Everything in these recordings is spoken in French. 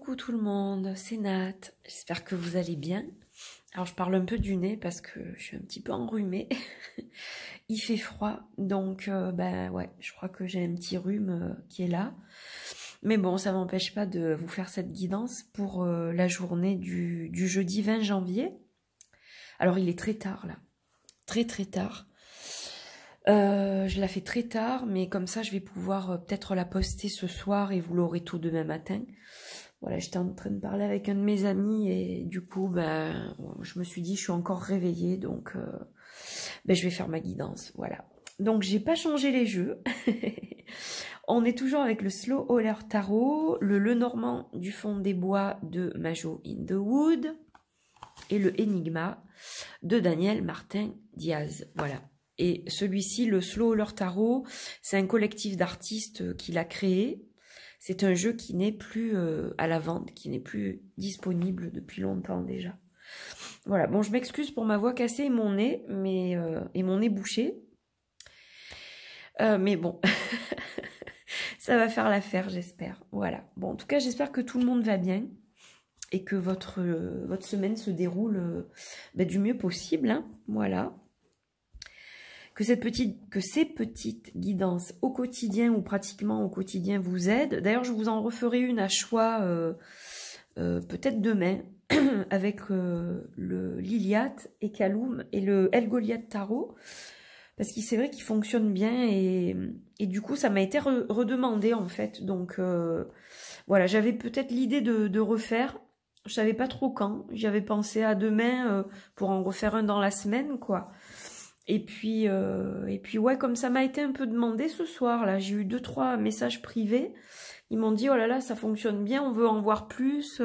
Coucou tout le monde, c'est Nat, j'espère que vous allez bien. Alors je parle un peu du nez parce que je suis un petit peu enrhumée. Il fait froid, donc ben ouais, je crois que j'ai un petit rhume qui est là. Mais bon, ça m'empêche pas de vous faire cette guidance pour la journée du jeudi 20 janvier. Alors il est très tard là, très tard. Je la fais très tard, mais comme ça je vais pouvoir peut-être la poster ce soir et vous l'aurez tout demain matin. Voilà, j'étais en train de parler avec un de mes amis et du coup, ben, je me suis dit, je suis encore réveillée, donc ben, je vais faire ma guidance, voilà. Donc, j'ai pas changé les jeux. On est toujours avec le Slow Holder Tarot, le Lenormand du fond des bois de Majo in the Wood et le Enigma de Daniel Martin Diaz, voilà. Et celui-ci, le Slow Holder Tarot, c'est un collectif d'artistes qu'il a créé. C'est un jeu qui n'est plus à la vente, qui n'est plus disponible depuis longtemps déjà. Voilà, bon, je m'excuse pour ma voix cassée et mon nez, et mon nez bouché. Mais bon, ça va faire l'affaire, j'espère. Voilà. Bon, en tout cas, j'espère que tout le monde va bien et que votre semaine se déroule du mieux possible. Hein, voilà. Que ces petites guidances au quotidien ou pratiquement au quotidien vous aident. D'ailleurs, je vous en referai une à choix peut-être demain avec le Liliat et Kaloum et le El Goliath Tarot. Parce que c'est vrai qu'il fonctionne bien et du coup, ça m'a été redemandé en fait. Donc voilà, j'avais peut-être l'idée de refaire. Je savais pas trop quand. J'avais pensé à demain pour en refaire un dans la semaine, quoi. Et puis ouais, comme ça m'a été un peu demandé ce soir, là, j'ai eu 2-3 messages privés. Ils m'ont dit, oh là là, ça fonctionne bien, on veut en voir plus.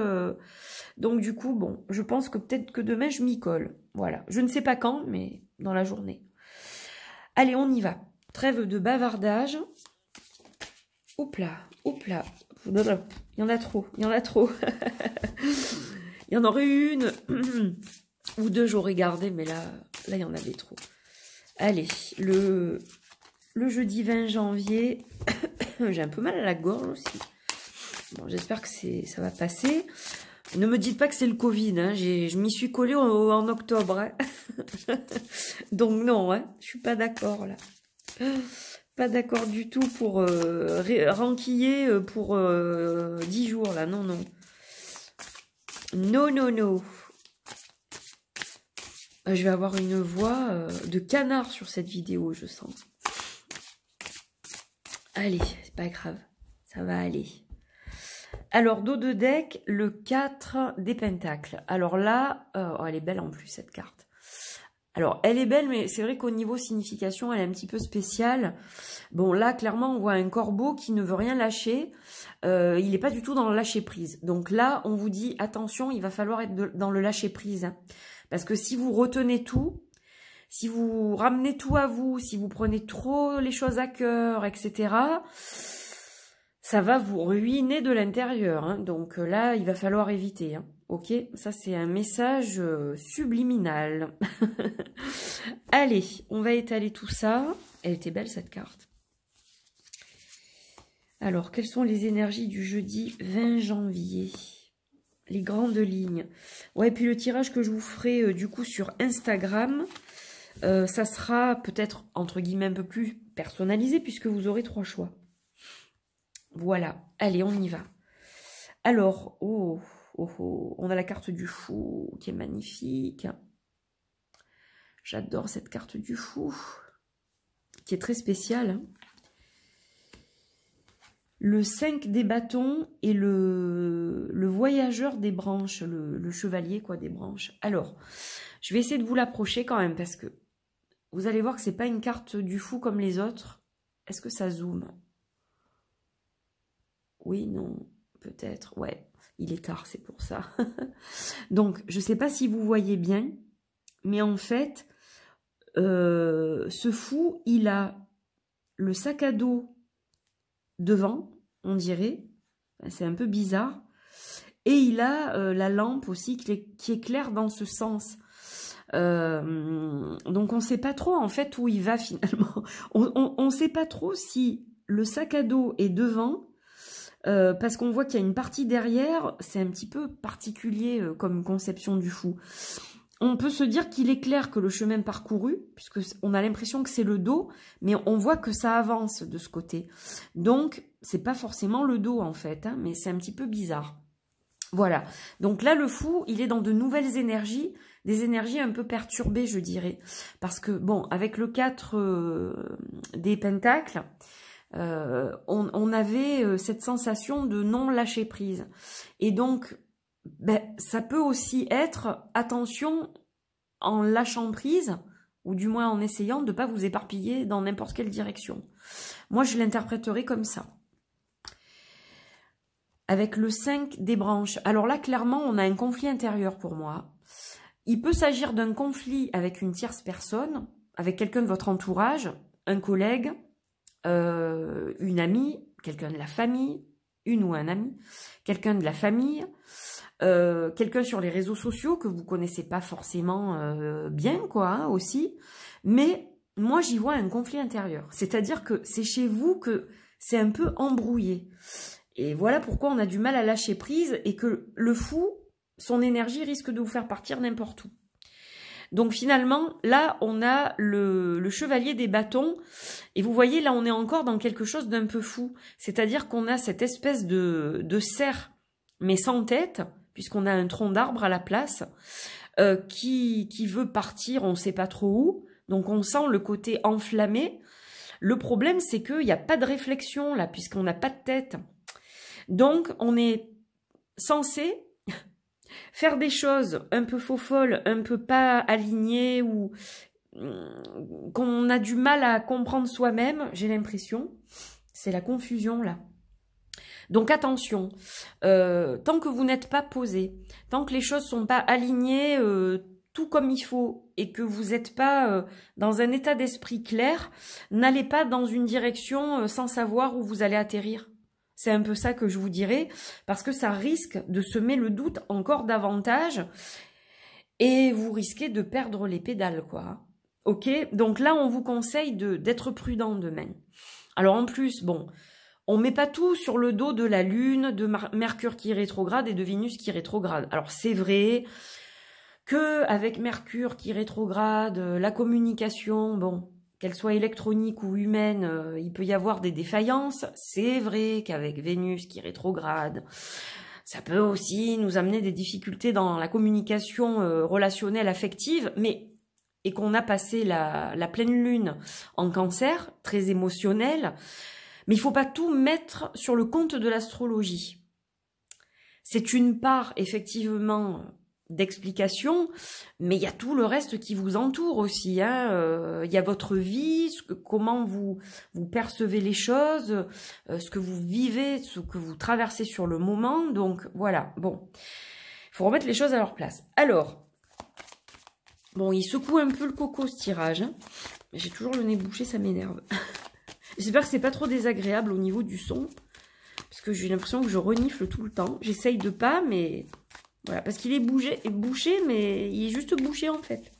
Donc du coup, bon, je pense que peut-être que demain, je m'y colle. Voilà, je ne sais pas quand, mais dans la journée. Allez, on y va. Trêve de bavardage. Oups là. Il y en a trop. Il y en aurait une ou deux, j'aurais gardé, mais là, il y en avait trop. Allez, le jeudi 20 janvier, j'ai un peu mal à la gorge aussi. Bon, j'espère que ça va passer. Ne me dites pas que c'est le Covid, hein. Je m'y suis collée en octobre. Hein. Donc non, hein, je suis pas d'accord là. Pas d'accord du tout pour ranquiller pour 10 jours là. Non. Non. Je vais avoir une voix de canard sur cette vidéo, je sens. Allez, c'est pas grave, ça va aller. Alors, dos de deck, le 4 des pentacles. Alors là, elle est belle en plus, cette carte. Alors, elle est belle, mais c'est vrai qu'au niveau signification, elle est un petit peu spéciale. Bon, là, clairement, on voit un corbeau qui ne veut rien lâcher. Il n'est pas du tout dans le lâcher-prise. Donc là, on vous dit, attention, il va falloir être dans le lâcher-prise. Hein. Parce que si vous retenez tout, si vous ramenez tout à vous, si vous prenez trop les choses à cœur, etc., ça va vous ruiner de l'intérieur. Hein. Donc là, il va falloir éviter. Hein. Ok, ça c'est un message subliminal. Allez, on va étaler tout ça. Elle était belle cette carte. Alors, quelles sont les énergies du jeudi 20 janvier ? Les grandes lignes. Ouais, puis le tirage que je vous ferai du coup sur Instagram, ça sera peut-être entre guillemets un peu plus personnalisé puisque vous aurez 3 choix. Voilà, allez, on y va. Alors, on a la carte du fou qui est magnifique. J'adore cette carte du fou qui est très spéciale. Hein. Le 5 des bâtons et le voyageur des branches, le chevalier quoi des branches. Alors, je vais essayer de vous l'approcher quand même parce que vous allez voir que c'est pas une carte du fou comme les autres. Est-ce que ça zoome? Oui, non, peut-être. Ouais, il est tard, c'est pour ça. Donc, je sais pas si vous voyez bien, mais en fait, ce fou, il a le sac à dos devant, on dirait, c'est un peu bizarre, et il a la lampe aussi qui éclaire dans ce sens. Donc on ne sait pas trop en fait où il va finalement. On ne sait pas trop si le sac à dos est devant, parce qu'on voit qu'il y a une partie derrière, c'est un petit peu particulier comme conception du fou. On peut se dire qu'il est clair que le chemin parcouru, puisque on a l'impression que c'est le dos, mais on voit que ça avance de ce côté. Donc, c'est pas forcément le dos en fait, hein, mais c'est un petit peu bizarre. Voilà. Donc là, le fou, il est dans de nouvelles énergies, des énergies un peu perturbées, je dirais. Parce que, bon, avec le 4 des pentacles, on avait cette sensation de non lâcher prise. Et donc, ben, ça peut aussi être, attention, en lâchant prise, ou du moins en essayant de ne pas vous éparpiller dans n'importe quelle direction. Moi, je l'interpréterai comme ça. Avec le 5 des branches. Alors là, clairement, on a un conflit intérieur pour moi. Il peut s'agir d'un conflit avec une tierce personne, avec quelqu'un de votre entourage, un collègue, une amie, quelqu'un de la famille, une ou un ami, quelqu'un de la famille, quelqu'un sur les réseaux sociaux que vous connaissez pas forcément bien, quoi, hein, aussi. Mais moi, j'y vois un conflit intérieur. C'est-à-dire que c'est chez vous que c'est un peu embrouillé. Et voilà pourquoi on a du mal à lâcher prise et que le fou, son énergie risque de vous faire partir n'importe où. Donc finalement, là, on a le chevalier des bâtons. Et vous voyez, là, on est encore dans quelque chose d'un peu fou. C'est-à-dire qu'on a cette espèce de cerf, mais sans tête, puisqu'on a un tronc d'arbre à la place, qui veut partir, on ne sait pas trop où. Donc on sent le côté enflammé. Le problème, c'est qu'il n'y a pas de réflexion, là, puisqu'on n'a pas de tête. Donc, on est censé faire des choses un peu faux-folles, un peu pas alignées ou qu'on a du mal à comprendre soi-même, j'ai l'impression. C'est la confusion, là. Donc, attention, tant que vous n'êtes pas posé, tant que les choses sont pas alignées tout comme il faut et que vous n'êtes pas dans un état d'esprit clair, n'allez pas dans une direction sans savoir où vous allez atterrir. C'est un peu ça que je vous dirais, parce que ça risque de semer le doute encore davantage et vous risquez de perdre les pédales, quoi. Ok, donc là, on vous conseille d'être prudent demain. Alors en plus, bon, on met pas tout sur le dos de la Lune, de Mercure qui rétrograde et de Vénus qui rétrograde. Alors c'est vrai que avec Mercure qui rétrograde, la communication, bon, qu'elle soit électronique ou humaine, il peut y avoir des défaillances. C'est vrai qu'avec Vénus qui rétrograde, ça peut aussi nous amener des difficultés dans la communication relationnelle, affective, et qu'on a passé la pleine lune en Cancer, très émotionnelle, mais il ne faut pas tout mettre sur le compte de l'astrologie. C'est une part, effectivement, d'explication, mais il y a tout le reste qui vous entoure aussi. Hein. Il y a votre vie, comment vous percevez les choses, ce que vous vivez, ce que vous traversez sur le moment. Donc voilà, bon, il faut remettre les choses à leur place. Alors, bon, il secoue un peu le coco ce tirage. Hein. J'ai toujours le nez bouché, ça m'énerve. J'espère que c'est pas trop désagréable au niveau du son, parce que j'ai l'impression que je renifle tout le temps. J'essaye de pas, mais... Voilà, parce qu'il est bouché, mais il est juste bouché en fait.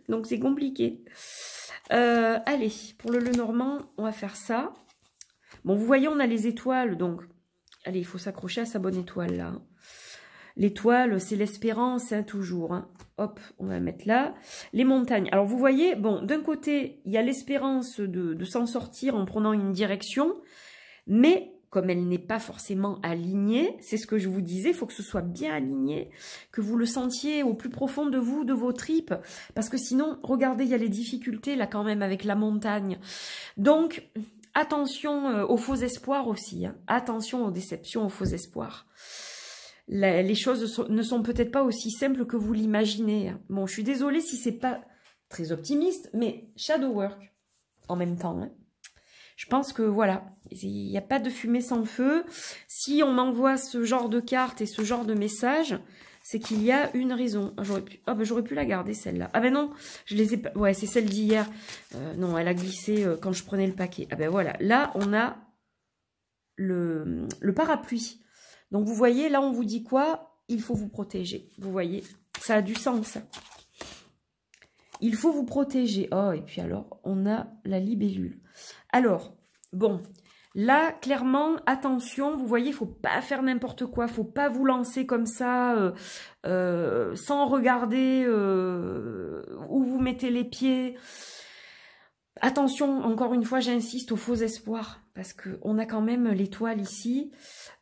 Donc c'est compliqué. Allez, pour le Lenormand, on va faire ça. Bon, vous voyez, on a les étoiles, donc... Allez, il faut s'accrocher à sa bonne étoile, là. L'étoile, c'est l'espérance, hein, toujours. Hein. Hop, on va mettre là. Les montagnes. Alors, vous voyez, bon, d'un côté, il y a l'espérance de s'en sortir en prenant une direction, mais... comme elle n'est pas forcément alignée, c'est ce que je vous disais, il faut que ce soit bien aligné, que vous le sentiez au plus profond de vous, de vos tripes, parce que sinon, regardez, il y a les difficultés là quand même avec la montagne. Donc, attention aux faux espoirs aussi, hein. Attention aux déceptions, aux faux espoirs. Les choses ne sont peut-être pas aussi simples que vous l'imaginez. Hein. Bon, je suis désolée si c'est pas très optimiste, mais shadow work en même temps, hein. Je pense que voilà, il n'y a pas de fumée sans feu. Si on m'envoie ce genre de cartes et ce genre de messages, c'est qu'il y a une raison. J'aurais pu la garder celle-là. Ah ben non, je les ai pas. Ouais, c'est celle d'hier. Non, elle a glissé quand je prenais le paquet. Ah ben voilà, là on a le parapluie. Donc vous voyez, là on vous dit quoi? Il faut vous protéger. Vous voyez, ça a du sens. Il faut vous protéger. Oh, et puis alors, on a la libellule. Alors, bon, Là, clairement, attention, vous voyez, il faut pas faire n'importe quoi, faut pas vous lancer comme ça, sans regarder où vous mettez les pieds. Attention, encore une fois, j'insiste, aux faux espoirs, parce qu'on a quand même l'étoile ici,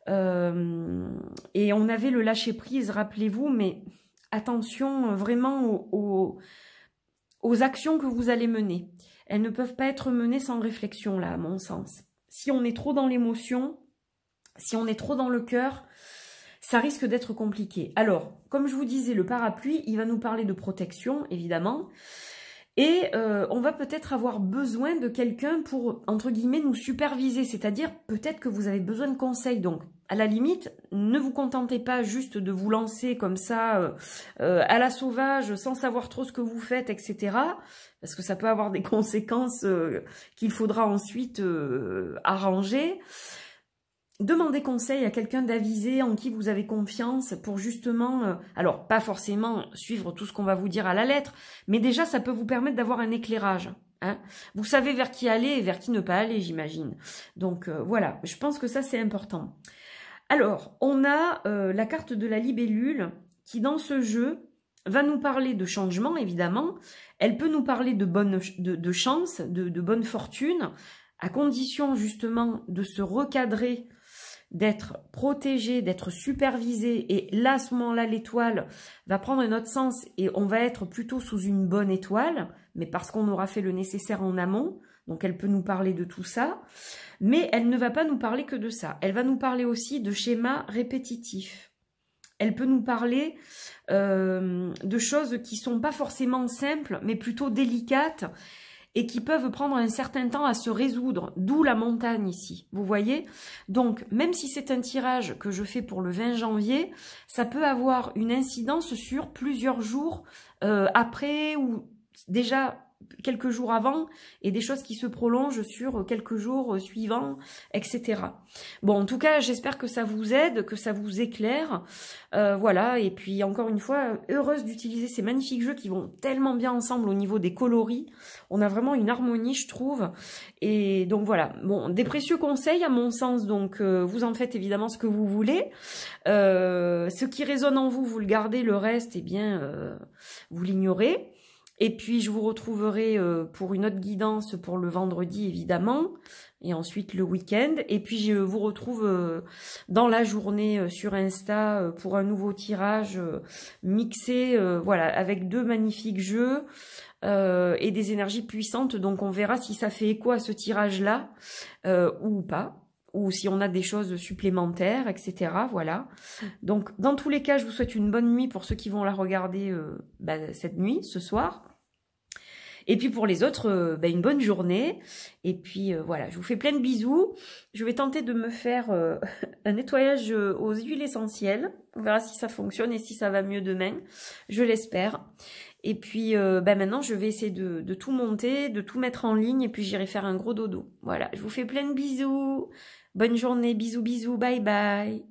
et on avait le lâcher-prise, rappelez-vous, mais attention vraiment aux actions que vous allez mener. Elles ne peuvent pas être menées sans réflexion, là, à mon sens. Si on est trop dans l'émotion, si on est trop dans le cœur, ça risque d'être compliqué. Alors, comme je vous disais, le parapluie, il va nous parler de protection, évidemment, et on va peut-être avoir besoin de quelqu'un pour, entre guillemets, nous superviser, c'est-à-dire peut-être que vous avez besoin de conseils. Donc, à la limite, ne vous contentez pas juste de vous lancer comme ça, à la sauvage, sans savoir trop ce que vous faites, etc., parce que ça peut avoir des conséquences qu'il faudra ensuite arranger. Demandez conseil à quelqu'un d'avisé en qui vous avez confiance pour justement, alors pas forcément suivre tout ce qu'on va vous dire à la lettre, mais déjà ça peut vous permettre d'avoir un éclairage. Hein. Vous savez vers qui aller et vers qui ne pas aller, j'imagine. Donc voilà, je pense que ça c'est important. Alors, on a la carte de la libellule qui dans ce jeu va nous parler de changement, évidemment. Elle peut nous parler de chance, de bonne fortune, à condition justement de se recadrer, d'être protégé, d'être supervisé. Et là, à ce moment-là, l'étoile va prendre un autre sens et on va être plutôt sous une bonne étoile, mais parce qu'on aura fait le nécessaire en amont. Donc, elle peut nous parler de tout ça. Mais elle ne va pas nous parler que de ça. Elle va nous parler aussi de schémas répétitifs. Elle peut nous parler de choses qui sont pas forcément simples, mais plutôt délicates et qui peuvent prendre un certain temps à se résoudre, d'où la montagne ici, vous voyez. Donc, même si c'est un tirage que je fais pour le 20 janvier, ça peut avoir une incidence sur plusieurs jours après ou déjà quelques jours avant et des choses qui se prolongent sur quelques jours suivants, etc. Bon, en tout cas, j'espère que ça vous aide, que ça vous éclaire. Voilà, et puis encore une fois, heureuse d'utiliser ces magnifiques jeux qui vont tellement bien ensemble au niveau des coloris. On a vraiment une harmonie, je trouve. Et donc voilà, bon, des précieux conseils à mon sens, donc vous en faites évidemment ce que vous voulez. Ce qui résonne en vous, vous le gardez, le reste, eh bien, vous l'ignorez. Et puis, je vous retrouverai pour une autre guidance pour le vendredi, évidemment, et ensuite le week-end. Et puis, je vous retrouve dans la journée sur Insta pour un nouveau tirage mixé, voilà, avec deux magnifiques jeux et des énergies puissantes. Donc, on verra si ça fait écho à ce tirage-là ou pas, ou si on a des choses supplémentaires, etc. Voilà. Donc, dans tous les cas, je vous souhaite une bonne nuit pour ceux qui vont la regarder cette nuit, ce soir. Et puis pour les autres, une bonne journée. Et puis voilà, je vous fais plein de bisous. Je vais tenter de me faire un nettoyage aux huiles essentielles. On verra si ça fonctionne et si ça va mieux demain. Je l'espère. Et puis maintenant, je vais essayer de tout monter, de tout mettre en ligne. Et puis j'irai faire un gros dodo. Voilà, je vous fais plein de bisous. Bonne journée, bisous, bisous, bye bye.